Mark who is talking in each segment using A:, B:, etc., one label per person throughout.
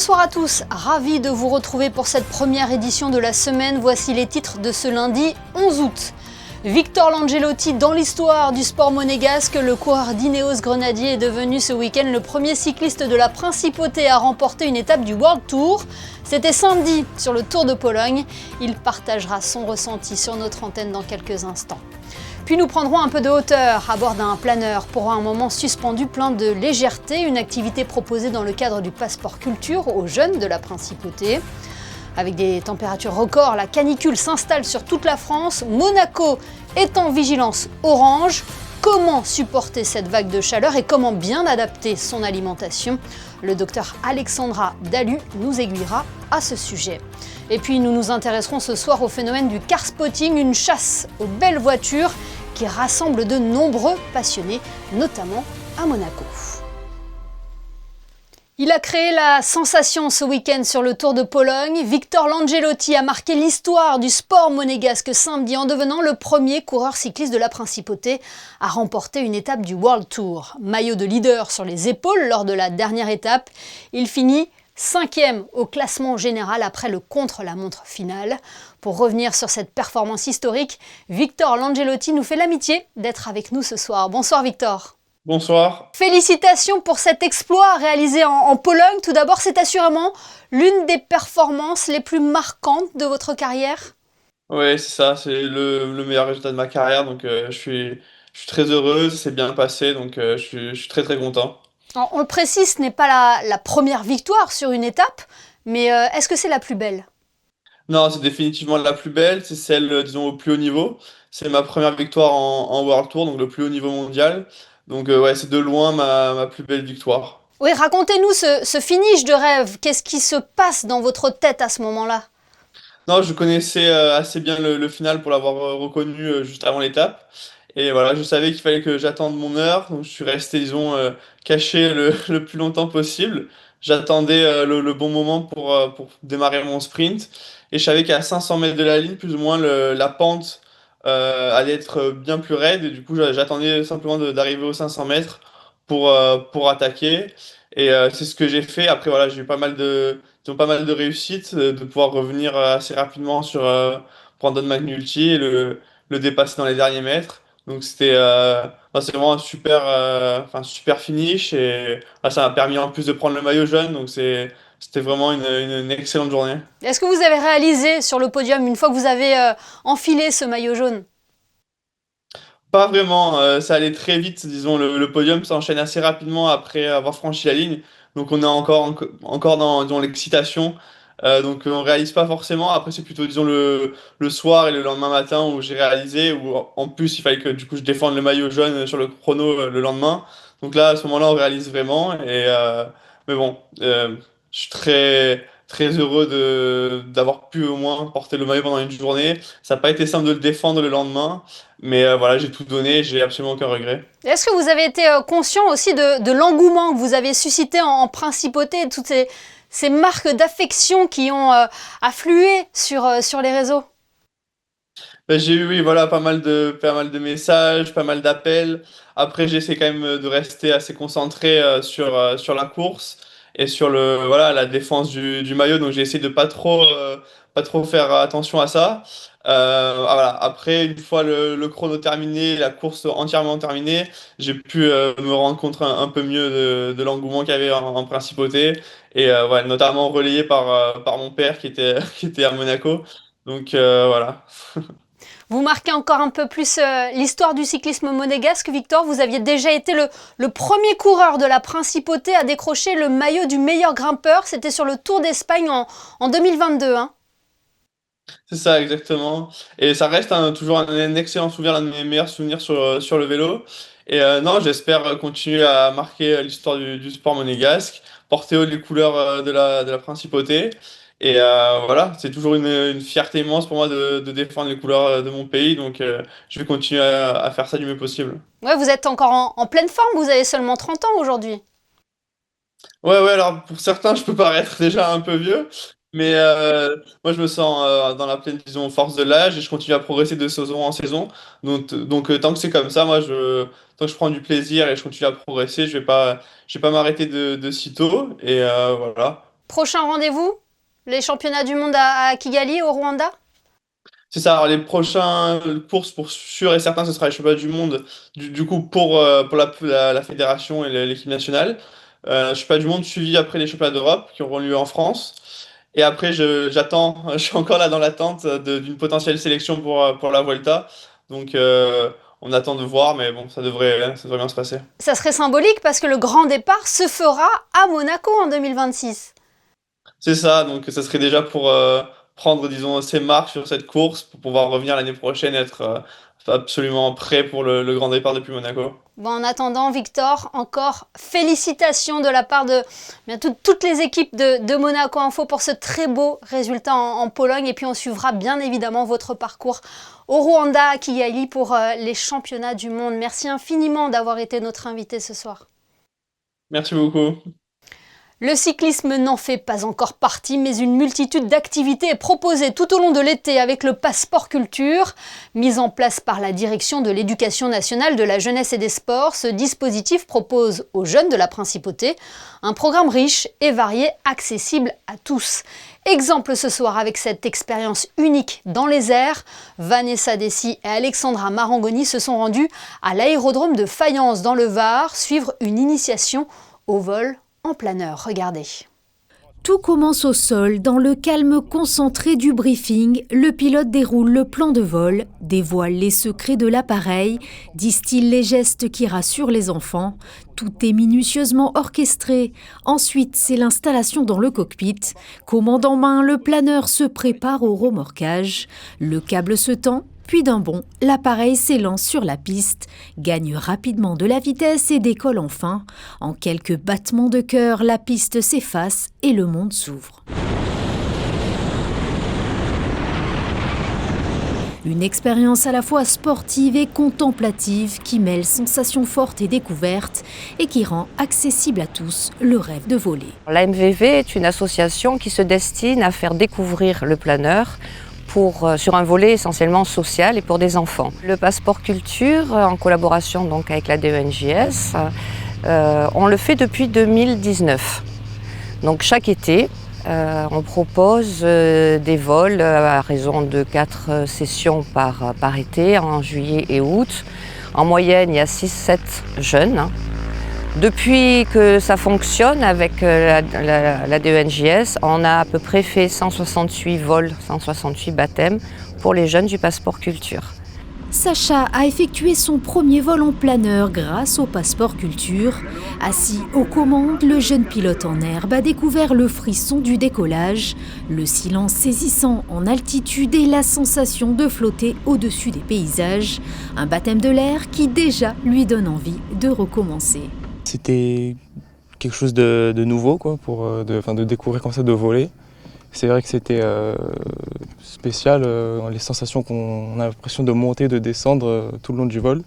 A: Bonsoir à tous, ravi de vous retrouver pour cette première édition de la semaine. Voici les titres de ce lundi 11 août. Victor Langelotti dans l'histoire du sport monégasque. Le coureur d'Ineos Grenadier est devenu ce week-end le premier cycliste de la Principauté à remporter une étape du World Tour. C'était samedi sur le Tour de Pologne. Il partagera son ressenti sur notre antenne dans quelques instants. Puis nous prendrons un peu de hauteur à bord d'un planeur pour un moment suspendu plein de légèreté, une activité proposée dans le cadre du passeport culture aux jeunes de la Principauté. Avec des températures records, la canicule s'installe sur toute la France. Monaco est en vigilance orange. Comment supporter cette vague de chaleur et comment bien adapter son alimentation? Le docteur Alexandra Dalu nous aiguillera à ce sujet. Et puis nous nous intéresserons ce soir au phénomène du car spotting, une chasse aux belles voitures qui rassemble de nombreux passionnés, notamment à Monaco. Il a créé la sensation ce week-end sur le Tour de Pologne. Victor Langelotti a marqué l'histoire du sport monégasque samedi en devenant le premier coureur cycliste de la Principauté à remporter une étape du World Tour. Maillot de leader sur les épaules lors de la dernière étape, il finit 5e au classement général après le contre-la-montre finale. Pour revenir sur cette performance historique, Victor Langelotti nous fait l'amitié d'être avec nous ce soir. Bonsoir Victor.
B: Bonsoir.
A: Félicitations pour cet exploit réalisé en Pologne. Tout d'abord, c'est assurément l'une des performances les plus marquantes de votre carrière.
B: Oui, c'est ça, c'est le meilleur résultat de ma carrière, donc je suis très heureux, ça s'est bien passé, donc je suis très très content.
A: Alors, on le précise, ce n'est pas la première victoire sur une étape, mais est-ce que c'est la plus belle ?
B: Non, c'est définitivement la plus belle, c'est celle, disons, au plus haut niveau. C'est ma première victoire en World Tour, donc le plus haut niveau mondial. Donc ouais, c'est de loin ma plus belle victoire.
A: Oui, racontez-nous ce finish de rêve. Qu'est-ce qui se passe dans votre tête à ce moment-là ?
B: Non, je connaissais assez bien le final pour l'avoir reconnu juste avant l'étape. Et voilà, je savais qu'il fallait que j'attende mon heure, donc je suis resté, disons, caché le plus longtemps possible. J'attendais le bon moment pour démarrer mon sprint. Et je savais qu'à 500 mètres de la ligne, plus ou moins, la pente allait être bien plus raide. Et du coup, j'attendais simplement d'arriver aux 500 mètres pour attaquer. Et c'est ce que j'ai fait. Après, voilà, j'ai eu pas mal de réussites, de pouvoir revenir assez rapidement sur Brandon McNulty et le dépasser dans les derniers mètres. Donc c'est vraiment un super finish et ça m'a permis en plus de prendre le maillot jaune. Donc c'était vraiment une excellente journée.
A: Est-ce que vous avez réalisé sur le podium, une fois que vous avez enfilé ce maillot jaune ?
B: Pas vraiment, ça allait très vite, disons, le podium s'enchaîne assez rapidement après avoir franchi la ligne, donc on est encore dans, disons, l'excitation, donc on réalise pas forcément, après c'est plutôt, disons, le soir et le lendemain matin où j'ai réalisé, où en plus il fallait que du coup je défende le maillot jaune sur le chrono le lendemain, donc là à ce moment-là on réalise vraiment, mais bon, je suis très, très heureux d'avoir pu au moins porter le maillot pendant une journée, ça n'a pas été simple de le défendre le lendemain. Mais voilà, j'ai tout donné, j'ai absolument aucun regret.
A: Est-ce que vous avez été conscient aussi de l'engouement que vous avez suscité en Principauté et de toutes ces marques d'affection qui ont afflué sur les réseaux ?
B: Ben, j'ai eu, oui, voilà, pas mal de messages, pas mal d'appels. Après, j'essaie quand même de rester assez concentré sur la course et sur voilà, la défense du maillot. Donc, j'ai essayé de pas trop faire attention à ça. Voilà. Après, une fois le chrono terminé, la course entièrement terminée, j'ai pu me rendre compte un peu mieux de l'engouement qu'il y avait en Principauté. Et ouais, notamment relayé par mon père qui était à Monaco. Donc, voilà.
A: Vous marquez encore un peu plus l'histoire du cyclisme monégasque, Victor. Vous aviez déjà été le premier coureur de la Principauté à décrocher le maillot du meilleur grimpeur. C'était sur le Tour d'Espagne en 2022. Hein.
B: C'est ça, exactement. Et ça reste toujours un excellent souvenir, l'un de mes meilleurs souvenirs sur le vélo. Et non, j'espère continuer à marquer l'histoire du sport monégasque, porter haut les couleurs de la Principauté. Et voilà, c'est toujours une fierté immense pour moi de défendre les couleurs de mon pays. Donc je vais continuer à faire ça du mieux possible.
A: Ouais, vous êtes encore en pleine forme. Vous avez seulement 30 ans aujourd'hui.
B: Ouais, ouais, alors pour certains, je peux paraître déjà un peu vieux, mais moi je me sens dans la pleine, disons, force de l'âge et je continue à progresser de saison en saison. Donc tant que c'est comme ça, tant que je prends du plaisir et je continue à progresser, je vais pas m'arrêter de sitôt et voilà.
A: prochain rendez-vous, les championnats du monde à Kigali, au Rwanda?
B: C'est ça, alors les prochaines courses pour sûr et certain, ce sera les championnats du monde, du coup pour la fédération et l'équipe nationale. Championnats du monde suivi après les championnats d'Europe qui auront lieu en France. Et après, j'attends, je suis encore là dans l'attente d'une potentielle sélection pour la Vuelta. Donc on attend de voir, mais bon, ça devrait bien se passer.
A: Ça serait symbolique parce que le grand départ se fera à Monaco en 2026.
B: C'est ça, donc ça serait déjà pour prendre, disons, ses marques sur cette course pour pouvoir revenir l'année prochaine et être absolument prêt pour le grand départ depuis Monaco.
A: Bon, en attendant, Victor, encore félicitations de la part de bien, toutes les équipes de Monaco Info pour ce très beau résultat en Pologne. Et puis on suivra bien évidemment votre parcours au Rwanda, à Kigali, pour les championnats du monde. Merci infiniment d'avoir été notre invité ce soir.
B: Merci beaucoup.
A: Le cyclisme n'en fait pas encore partie, mais une multitude d'activités est proposée tout au long de l'été avec le passeport culture. Mis en place par la direction de l'éducation nationale, de la jeunesse et des sports, ce dispositif propose aux jeunes de la principauté un programme riche et varié, accessible à tous. Exemple ce soir avec cette expérience unique dans les airs, Vanessa Dessy et Alexandra Marangoni se sont rendus à l'aérodrome de Fayence dans le Var, suivre une initiation au vol en planeur. Regardez.
C: Tout commence au sol, dans le calme concentré du briefing. Le pilote déroule le plan de vol, dévoile les secrets de l'appareil, distille les gestes qui rassurent les enfants. Tout est minutieusement orchestré. Ensuite, c'est l'installation dans le cockpit. Commande en main, le planeur se prépare au remorquage. Le câble se tend. Puis d'un bond, l'appareil s'élance sur la piste, gagne rapidement de la vitesse et décolle enfin. En quelques battements de cœur, la piste s'efface et le monde s'ouvre. Une expérience à la fois sportive et contemplative qui mêle sensations fortes et découvertes et qui rend accessible à tous le rêve de voler.
D: L'AMVV est une association qui se destine à faire découvrir le planeur sur un volet essentiellement social et pour des enfants. Le passeport culture, en collaboration donc avec la DENJS, on le fait depuis 2019. Donc chaque été, on propose des vols à raison de 4 sessions par été, en juillet et août. En moyenne, il y a 6-7 jeunes. Depuis que ça fonctionne avec la DENJS, on a à peu près fait 168 vols, 168 baptêmes pour les jeunes du passeport culture.
C: Sacha a effectué son premier vol en planeur grâce au passeport culture. Assis aux commandes, le jeune pilote en herbe a découvert le frisson du décollage, le silence saisissant en altitude et la sensation de flotter au-dessus des paysages. Un baptême de l'air qui déjà lui donne envie de recommencer.
E: C'était quelque chose de nouveau, quoi, de découvrir comme ça, de voler. C'est vrai que c'était spécial, les sensations qu'on a l'impression de monter, de descendre tout le long du vol.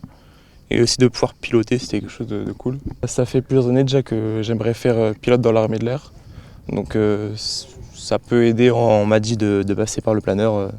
E: Et aussi de pouvoir piloter, c'était quelque chose de cool. Ça fait plusieurs années déjà que j'aimerais faire pilote dans l'armée de l'air. Donc ça peut aider, on m'a dit, de passer par le planeur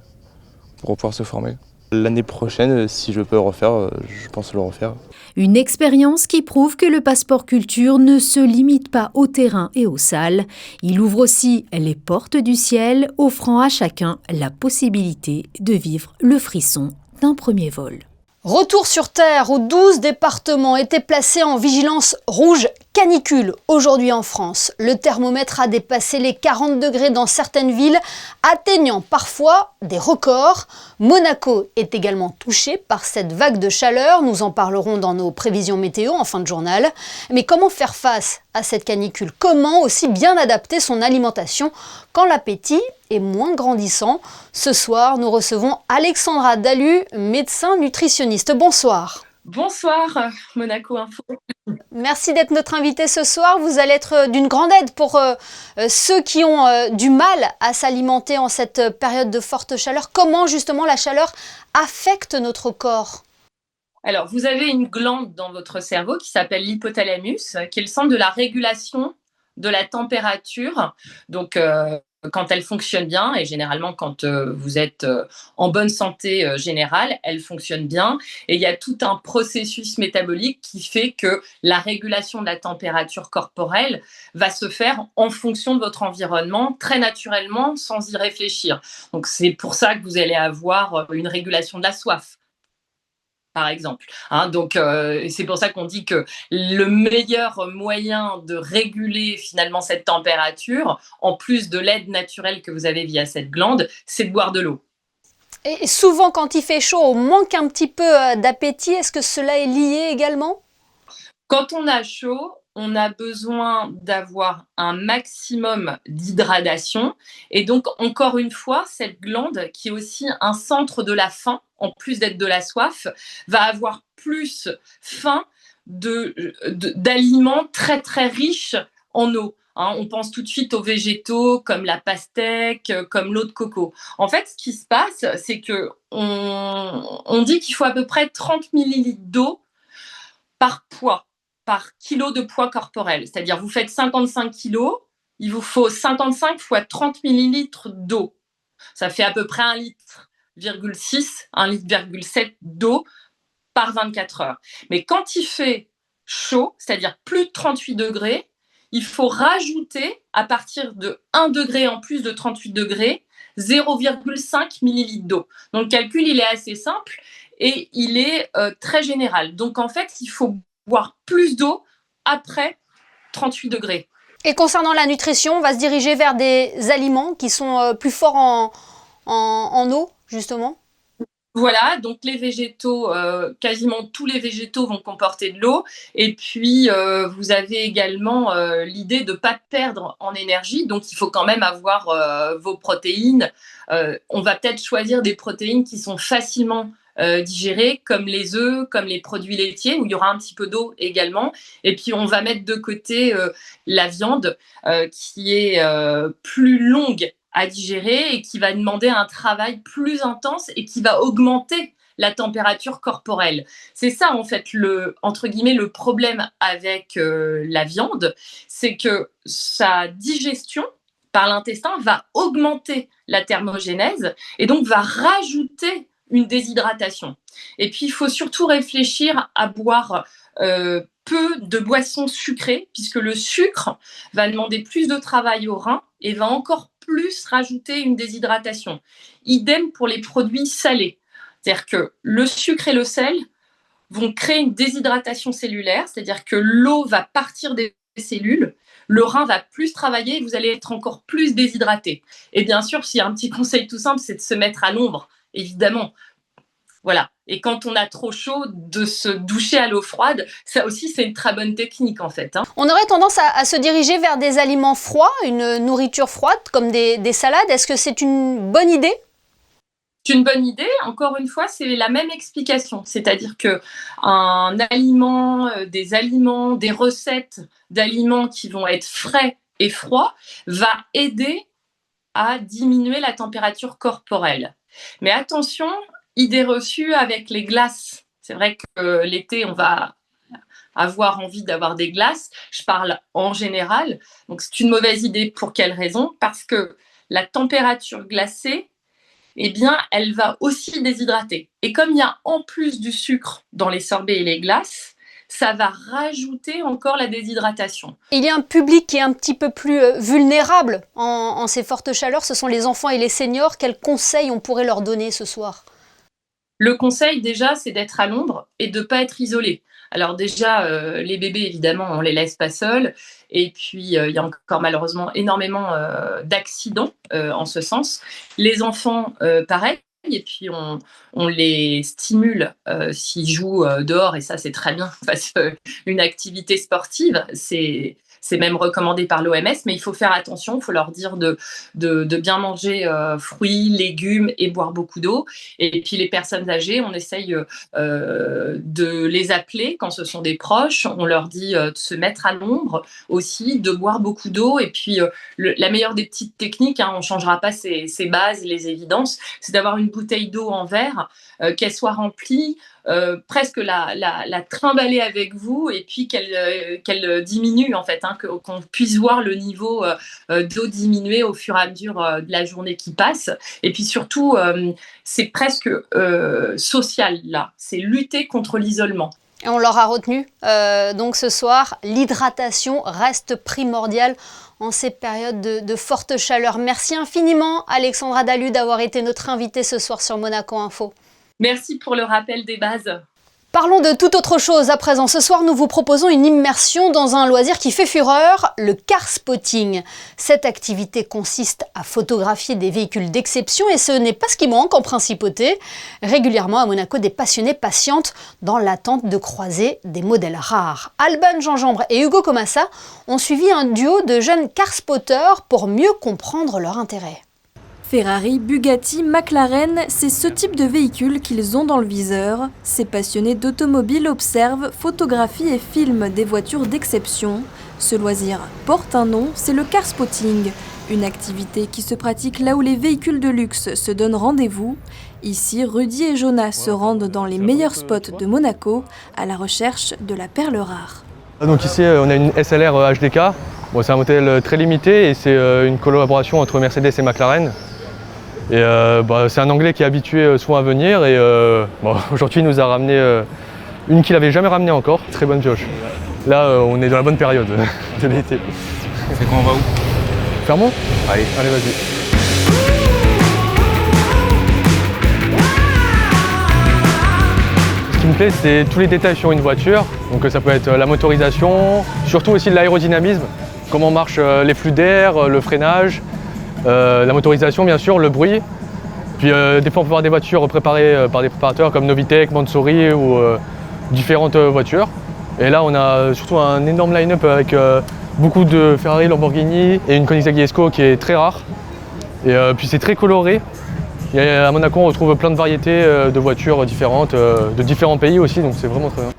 E: pour pouvoir se former. L'année prochaine, si je peux refaire, je pense le refaire.
C: Une expérience qui prouve que le passeport culture ne se limite pas au terrain et aux salles. Il ouvre aussi les portes du ciel, offrant à chacun la possibilité de vivre le frisson d'un premier vol.
A: Retour sur Terre où 12 départements étaient placés en vigilance rouge canicule aujourd'hui en France. Le thermomètre a dépassé les 40 degrés dans certaines villes, atteignant parfois des records. Monaco est également touché par cette vague de chaleur. Nous en parlerons dans nos prévisions météo en fin de journal. Mais comment faire face à cette canicule? Comment aussi bien adapter son alimentation quand l'appétit est moins grandissant? Ce soir, nous recevons Alexandra Dalu, médecin nutritionniste. Bonsoir.
F: Bonsoir, Monaco Info.
A: Merci d'être notre invité ce soir. Vous allez être d'une grande aide pour ceux qui ont du mal à s'alimenter en cette période de forte chaleur. Comment justement la chaleur affecte notre corps?
F: Alors, vous avez une glande dans votre cerveau qui s'appelle l'hypothalamus, qui est le centre de la régulation de la température. Donc, quand elle fonctionne bien, et généralement quand vous êtes en bonne santé générale, elle fonctionne bien. Et il y a tout un processus métabolique qui fait que la régulation de la température corporelle va se faire en fonction de votre environnement, très naturellement, sans y réfléchir. Donc c'est pour ça que vous allez avoir une régulation de la soif, par exemple. Donc, c'est pour ça qu'on dit que le meilleur moyen de réguler finalement cette température, en plus de l'aide naturelle que vous avez via cette glande, c'est de boire de l'eau.
A: Et souvent, quand il fait chaud, on manque un petit peu d'appétit. Est-ce que cela est lié également?
F: Quand on a chaud, on a besoin d'avoir un maximum d'hydratation. Et donc, encore une fois, cette glande, qui est aussi un centre de la faim, en plus d'être de la soif, va avoir plus faim d'aliments très, très riches en eau. On pense tout de suite aux végétaux comme la pastèque, comme l'eau de coco. En fait, ce qui se passe, c'est qu'on dit qu'il faut à peu près 30 millilitres d'eau par poids, par kilo de poids corporel. C'est-à-dire, vous faites 55 kilos, il vous faut 55 fois 30 millilitres d'eau. Ça fait à peu près 1,6 litre, 1,7 litre d'eau par 24 heures. Mais quand il fait chaud, c'est-à-dire plus de 38 degrés, il faut rajouter, à partir de 1 degré en plus de 38 degrés, 0,5 millilitres d'eau. Donc, le calcul, il est assez simple et il est très général. Donc, en fait, il faut boire plus d'eau après 38 degrés.
A: Et concernant la nutrition, on va se diriger vers des aliments qui sont plus forts en eau, justement.
F: Voilà, donc les végétaux, quasiment tous les végétaux vont comporter de l'eau. Et puis, vous avez également l'idée de ne pas perdre en énergie. Donc, il faut quand même avoir vos protéines. On va peut-être choisir des protéines qui sont facilement digérées, comme les œufs, comme les produits laitiers, où il y aura un petit peu d'eau également. Et puis, on va mettre de côté la viande, qui est plus longue à digérer et qui va demander un travail plus intense et qui va augmenter la température corporelle. C'est ça, en fait, entre guillemets, le problème avec la viande, c'est que sa digestion par l'intestin va augmenter la thermogénèse et donc va rajouter une déshydratation. Et puis, il faut surtout réfléchir à boire peu de boissons sucrées, puisque le sucre va demander plus de travail aux reins et va encore plus rajouter une déshydratation. Idem pour les produits salés. C'est-à-dire que le sucre et le sel vont créer une déshydratation cellulaire, c'est-à-dire que l'eau va partir des cellules, le rein va plus travailler et vous allez être encore plus déshydraté. Et bien sûr, s'il y a un petit conseil tout simple, c'est de se mettre à l'ombre, évidemment. Voilà. Et quand on a trop chaud, de se doucher à l'eau froide, ça aussi, c'est une très bonne technique, en fait.
A: On aurait tendance à se diriger vers des aliments froids, une nourriture froide, comme des salades. Est-ce que c'est une bonne idée?
F: C'est une bonne idée. Encore une fois, c'est la même explication. C'est-à-dire qu'un aliment, des aliments, des recettes d'aliments qui vont être frais et froids va aider à diminuer la température corporelle. Mais attention, idée reçue avec les glaces. C'est vrai que l'été, on va avoir envie d'avoir des glaces. Je parle en général. Donc, c'est une mauvaise idée. Pour quelle raison? Parce que la température glacée, eh bien, elle va aussi déshydrater. Et comme il y a en plus du sucre dans les sorbets et les glaces, ça va rajouter encore la déshydratation.
A: Il y a un public qui est un petit peu plus vulnérable en ces fortes chaleurs. Ce sont les enfants et les seniors. Quels conseils on pourrait leur donner ce soir?
F: Le conseil, déjà, c'est d'être à l'ombre et de ne pas être isolé. Alors déjà, les bébés, évidemment, on ne les laisse pas seuls. Et puis, il y a encore malheureusement énormément d'accidents en ce sens. Les enfants, pareil. Et puis, on les stimule s'ils jouent dehors. Et ça, c'est très bien. Parce qu'une activité sportive, c'est même recommandé par l'OMS, mais il faut faire attention, il faut leur dire de bien manger fruits, légumes et boire beaucoup d'eau. Et puis les personnes âgées, on essaye de les appeler quand ce sont des proches, on leur dit de se mettre à l'ombre aussi, de boire beaucoup d'eau. Et puis la meilleure des petites techniques, on ne changera pas ces bases, les évidences, c'est d'avoir une bouteille d'eau en verre, qu'elle soit remplie presque la trimballer avec vous et puis qu'elle diminue en fait, hein, qu'on puisse voir le niveau d'eau diminuer au fur et à mesure de la journée qui passe. Et puis surtout, c'est presque social là, c'est lutter contre l'isolement.
A: Et on l'aura retenu, donc ce soir, l'hydratation reste primordiale en ces périodes de forte chaleur. Merci infiniment Alexandra Dalu d'avoir été notre invitée ce soir sur Monaco Info.
F: Merci pour le rappel des bases.
A: Parlons de toute autre chose à présent. Ce soir, nous vous proposons une immersion dans un loisir qui fait fureur, le car spotting. Cette activité consiste à photographier des véhicules d'exception et ce n'est pas ce qui manque en principauté. Régulièrement à Monaco, des passionnés patientent dans l'attente de croiser des modèles rares. Alban Gingembre et Hugo Comassa ont suivi un duo de jeunes car spotters pour mieux comprendre leur intérêt.
G: Ferrari, Bugatti, McLaren, c'est ce type de véhicule qu'ils ont dans le viseur. Ces passionnés d'automobile observent, photographient et filment des voitures d'exception. Ce loisir porte un nom, c'est le car spotting, une activité qui se pratique là où les véhicules de luxe se donnent rendez-vous. Ici, Rudy et Jonas se rendent dans les meilleurs spots de Monaco à la recherche de la perle rare.
H: Donc ici, on a une SLR HDK. Bon, c'est un modèle très limité et c'est une collaboration entre Mercedes et McLaren. Et c'est un Anglais qui est habitué souvent à venir et aujourd'hui il nous a ramené une qu'il n'avait jamais ramenée encore, très bonne pioche. Là on est dans la bonne période de l'été.
I: C'est quand on va où?
H: Fermons?
I: Allez,
H: vas-y. Ce qui me plaît c'est tous les détails sur une voiture, donc ça peut être la motorisation, surtout aussi de l'aérodynamisme, comment marchent les flux d'air, le freinage. La motorisation bien sûr, le bruit, puis des fois on peut voir des voitures préparées par des préparateurs comme Novitec, Mansouri ou différentes voitures. Et là on a surtout un énorme line-up avec beaucoup de Ferrari, Lamborghini et une Koenigsegg Jesko qui est très rare. Et puis c'est très coloré. Et à Monaco on retrouve plein de variétés de voitures différentes, de différents pays aussi, donc c'est vraiment très bien.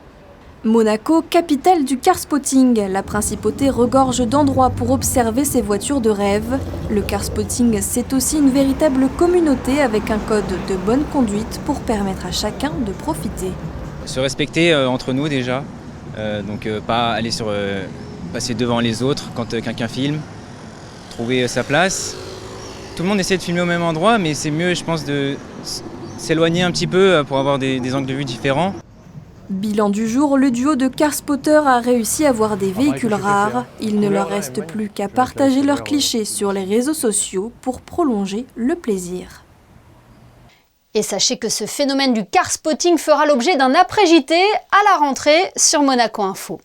G: Monaco, capitale du car spotting. La principauté regorge d'endroits pour observer ces voitures de rêve. Le car spotting, c'est aussi une véritable communauté avec un code de bonne conduite pour permettre à chacun de profiter.
I: Se respecter entre nous déjà, donc pas aller passer devant les autres quand quelqu'un filme, trouver sa place. Tout le monde essaie de filmer au même endroit, mais c'est mieux je pense de s'éloigner un petit peu pour avoir des angles de vue différents.
G: Bilan du jour, le duo de car spotters a réussi à voir des véhicules rares. Il ne leur reste plus qu'à partager leurs clichés sur les réseaux sociaux pour prolonger le plaisir.
A: Et sachez que ce phénomène du car spotting fera l'objet d'un après-JT à la rentrée sur Monaco Info.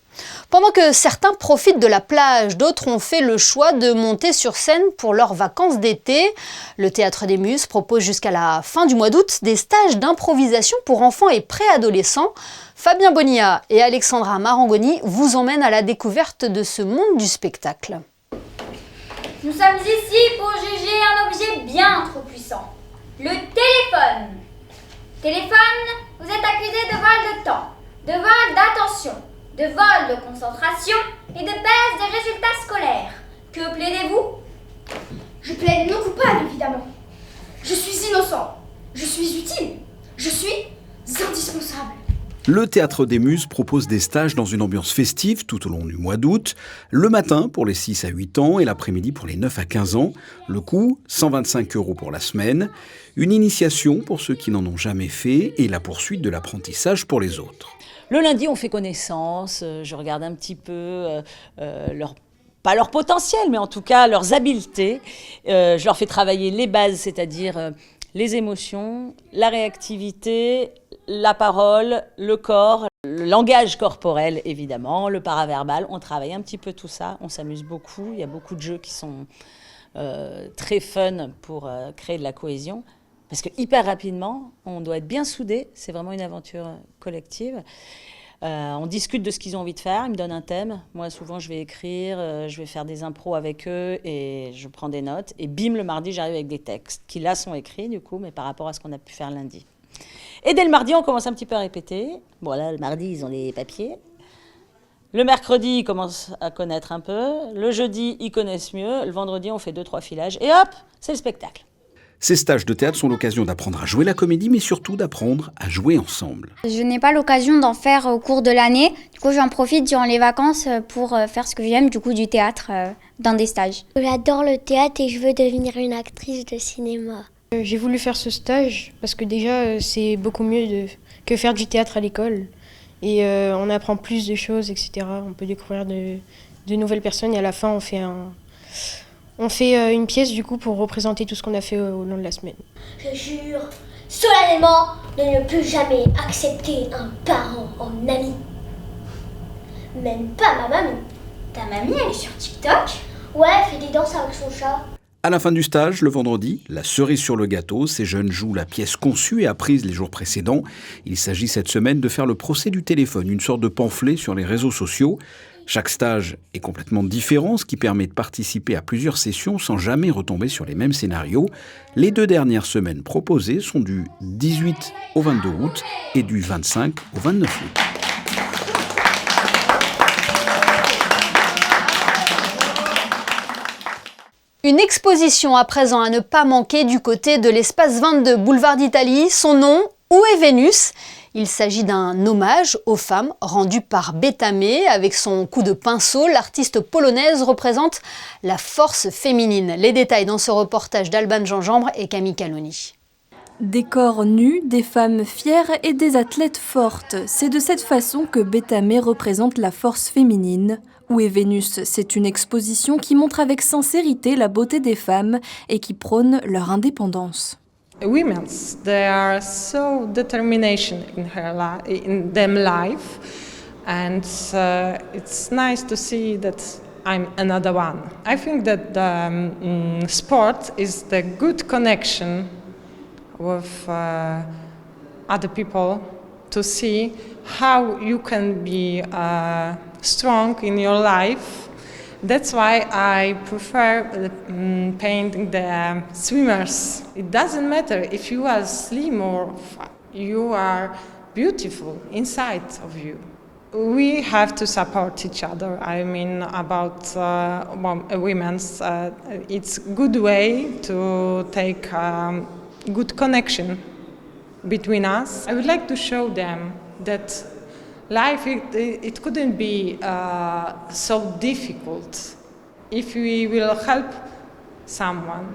A: Pendant que certains profitent de la plage, d'autres ont fait le choix de monter sur scène pour leurs vacances d'été. Le Théâtre des Muses propose jusqu'à la fin du mois d'août des stages d'improvisation pour enfants et préadolescents. Fabien Bonilla et Alexandra Marangoni vous emmènent à la découverte de ce monde du spectacle.
J: Nous sommes ici pour juger un objet bien trop puissant, le téléphone. Téléphone, vous êtes accusé de vol de temps, de vol d'attention, de vol de concentration et de baisse des résultats scolaires. Que plaidez-vous?
K: Je plaide non coupable, évidemment. Je suis innocent. Je suis utile. Je suis indispensable.
L: Le Théâtre des Muses propose des stages dans une ambiance festive tout au long du mois d'août, le matin pour les 6 à 8 ans et l'après-midi pour les 9 à 15 ans. Le coût, 125 € pour la semaine. Une initiation pour ceux qui n'en ont jamais fait et la poursuite de l'apprentissage pour les autres.
M: Le lundi, on fait connaissance, je regarde un petit peu pas leur potentiel, mais en tout cas leurs habiletés. Je leur fais travailler les bases, c'est-à-dire les émotions, la réactivité, la parole, le corps, le langage corporel évidemment, le paraverbal. On travaille un petit peu tout ça, on s'amuse beaucoup. Il y a beaucoup de jeux qui sont très fun pour créer de la cohésion. Parce que hyper rapidement, on doit être bien soudés. C'est vraiment une aventure collective. On discute de ce qu'ils ont envie de faire. Ils me donnent un thème. Moi, souvent, je vais écrire, je vais faire des impros avec eux et je prends des notes. Et bim, le mardi, j'arrive avec des textes qui, là, sont écrits, du coup, mais par rapport à ce qu'on a pu faire lundi. Et dès le mardi, on commence un petit peu à répéter. Bon, là, le mardi, ils ont les papiers. Le mercredi, ils commencent à connaître un peu. Le jeudi, ils connaissent mieux. Le vendredi, on fait 2-3 filages. Et hop, c'est le spectacle.
L: Ces stages de théâtre sont l'occasion d'apprendre à jouer la comédie, mais surtout d'apprendre à jouer ensemble.
J: Je n'ai pas l'occasion d'en faire au cours de l'année. Du coup, j'en profite durant les vacances pour faire ce que j'aime, du coup, du théâtre dans des stages.
N: J'adore le théâtre et je veux devenir une actrice de cinéma.
O: J'ai voulu faire ce stage parce que déjà, c'est beaucoup mieux que faire du théâtre à l'école. Et on apprend plus de choses, etc. On peut découvrir de nouvelles personnes et à la fin, on fait une pièce du coup pour représenter tout ce qu'on a fait au long de la semaine.
N: Je jure solennellement de ne plus jamais accepter un parent en ami. Même pas ma mamie.
J: Ta mamie, elle est sur TikTok?
N: Ouais, elle fait des danses avec son chat.
L: À la fin du stage, le vendredi, la cerise sur le gâteau, ces jeunes jouent la pièce conçue et apprise les jours précédents. Il s'agit cette semaine de faire le procès du téléphone, une sorte de pamphlet sur les réseaux sociaux. Chaque stage est complètement différent, ce qui permet de participer à plusieurs sessions sans jamais retomber sur les mêmes scénarios. Les 2 dernières semaines proposées sont du 18 au 22 août et du 25 au 29 août.
A: Une exposition à présent à ne pas manquer du côté de l'espace 22, boulevard d'Italie. Son nom, Où est Vénus ? Il s'agit d'un hommage aux femmes rendu par Bétamé. Avec son coup de pinceau, l'artiste polonaise représente la force féminine. Les détails dans ce reportage d'Alban Gingembre et Camille Caloni.
G: Des corps nus, des femmes fières et des athlètes fortes. C'est de cette façon que Bétamé représente la force féminine. Où est Vénus ? C'est une exposition qui montre avec sincérité la beauté des femmes et qui prône leur indépendance.
P: Women, they are so determination in them life, and it's nice to see that I'm another one. I think that sport is the good connection with other people to see how you can be strong in your life. That's why I prefer painting the swimmers. It doesn't matter if you are slim or you are beautiful inside of you. We have to support each other. I mean, about women's, it's a good way to take good connection between us. I would like to show them that life, it couldn't be so difficult if we will help someone.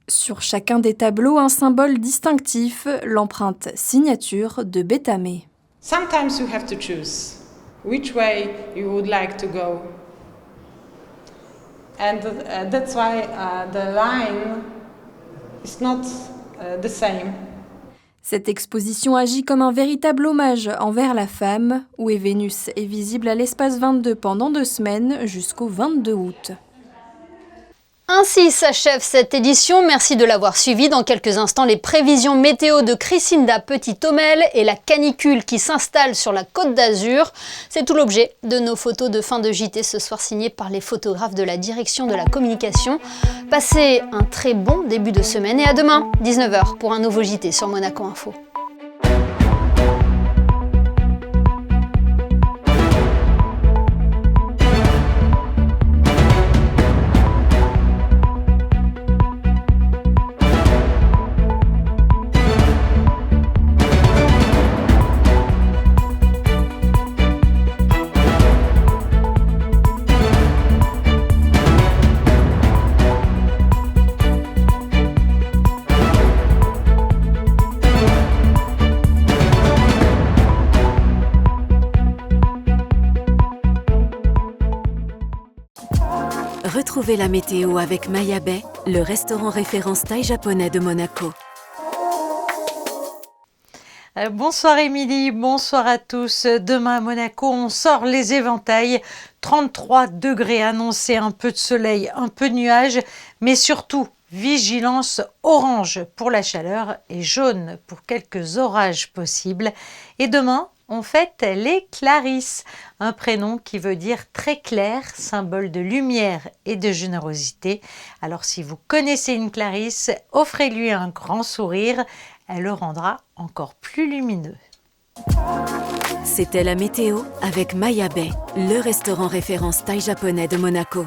G: Sur chacun des tableaux, un symbole distinctif, l'empreinte signature de Bétamé.
P: Sometimes you have to choose which way you would like to go. And that's why the line is not the same.
G: Cette exposition agit comme un véritable hommage envers la femme. Où est Vénus est visible à l'espace 22 pendant 2 semaines jusqu'au 22 août.
A: Ainsi s'achève cette édition. Merci de l'avoir suivi. Dans quelques instants, les prévisions météo de Chrisinda Petit-Thomel et la canicule qui s'installe sur la Côte d'Azur. C'est tout l'objet de nos photos de fin de JT ce soir signées par les photographes de la direction de la communication. Passez un très bon début de semaine et à demain, 19h, pour un nouveau JT sur Monaco Info.
C: Retrouvez la météo avec Maya Bay, le restaurant référence thaï japonais de Monaco.
Q: Bonsoir Émilie, bonsoir à tous. Demain à Monaco, on sort les éventails. 33 degrés annoncés, un peu de soleil, un peu de nuages, mais surtout vigilance orange pour la chaleur et jaune pour quelques orages possibles. Et demain, on fête les Clarisses, un prénom qui veut dire très clair, symbole de lumière et de générosité. Alors si vous connaissez une Clarisse, offrez-lui un grand sourire, elle le rendra encore plus lumineux.
C: C'était la météo avec Maya Bay, le restaurant référence thaï japonais de Monaco.